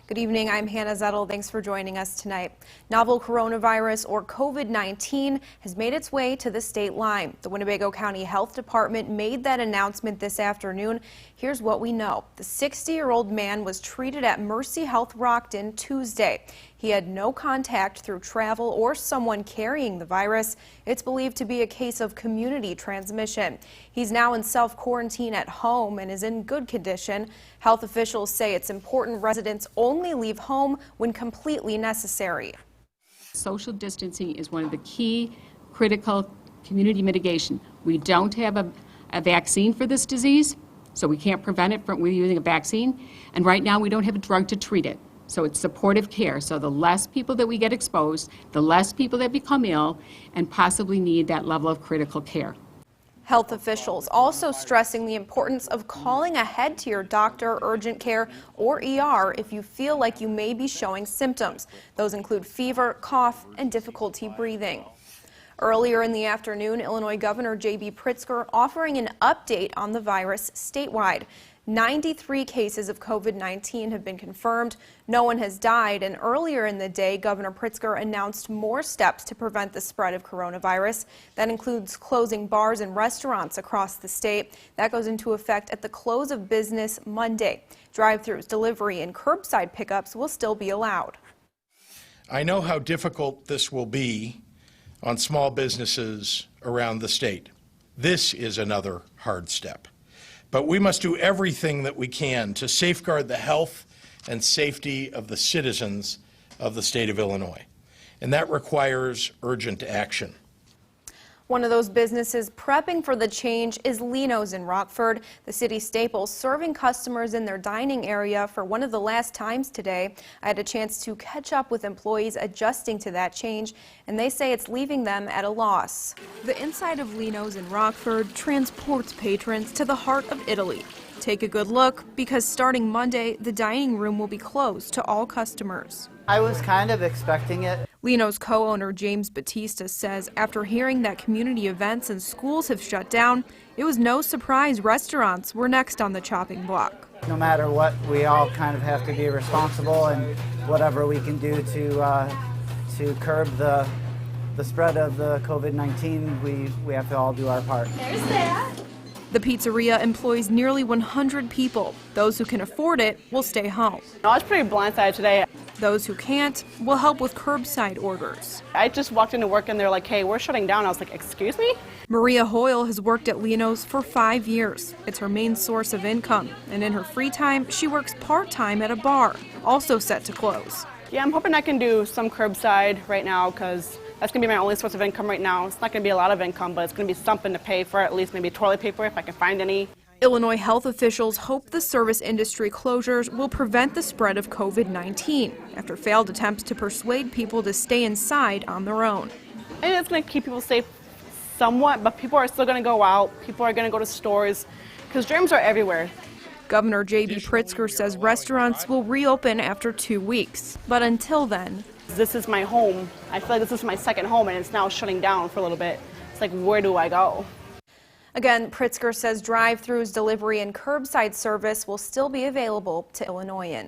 Good evening, I'm Hannah Zettel. Thanks for joining us tonight. Novel coronavirus, or COVID-19, has made its way to the state line. The Winnebago County Health Department made that announcement this afternoon. Here's what we know. The 60-year-old man was treated at Mercy Health Rockton Tuesday. He had no contact through travel or someone carrying the virus. It's believed to be a case of community transmission. He's now in self-quarantine at home and is in good condition. Health officials say it's important residents only leave home when completely necessary. Social distancing is one of the key critical community mitigation. We don't have a vaccine for this disease, so we can't prevent it from using a vaccine. And right now we don't have a drug to treat it. So it's supportive care. So the less people that we get exposed, the less people that become ill and possibly need that level of critical care. Health officials also stressing the importance of calling ahead to your doctor, urgent care, or ER if you feel like you may be showing symptoms. Those include fever, cough, and difficulty breathing. Earlier in the afternoon, Illinois Governor J.B. Pritzker offering an update on the virus statewide. 93 cases of COVID-19 have been confirmed. No one has died, and earlier in the day, Governor Pritzker announced more steps to prevent the spread of coronavirus. That includes closing bars and restaurants across the state. That goes into effect at the close of business Monday. Drive-thrus, delivery, and curbside pickups will still be allowed. I know how difficult this will be on small businesses around the state. This is another hard step. But we must do everything that we can to safeguard the health and safety of the citizens of the state of Illinois. And that requires urgent action. One of those businesses prepping for the change is Lino's in Rockford. The city staple serving customers in their dining area for one of the last times today. I had a chance to catch up with employees adjusting to that change, and they say it's leaving them at a loss. The inside of Lino's in Rockford transports patrons to the heart of Italy. Take a good look, because starting Monday, the dining room will be closed to all customers. I was kind of expecting it. Lino's co-owner James Batista says after hearing that community events and schools have shut down, it was no surprise restaurants were next on the chopping block. No matter what, we all kind of have to be responsible, and whatever we can do to curb the spread of the COVID-19, we have to all do our part. There's that. The pizzeria employs nearly 100 people. Those who can afford it will stay home. I was pretty blindsided today. Those who can't will help with curbside orders. I just walked into work and they're like, hey, we're shutting down. I was like, excuse me? Maria Hoyle has worked at Lino's for 5 years. It's her main source of income. And in her free time, she works part-time at a bar, also set to close. Yeah, I'm hoping I can do some curbside right now because that's going to be my only source of income right now. It's not going to be a lot of income, but it's going to be something to pay for at least maybe toilet paper if I can find any. Illinois health officials hope the service industry closures will prevent the spread of COVID-19 after failed attempts to persuade people to stay inside on their own. And it's going to keep people safe somewhat, but people are still going to go out. People are going to go to stores because germs are everywhere. Governor J.B. Pritzker says restaurants will reopen after 2 weeks. But until then, this is my home. I feel like this is my second home and it's now shutting down for a little bit. It's like, where do I go? Again, Pritzker says drive-thrus, delivery, and curbside service will still be available to Illinoisans.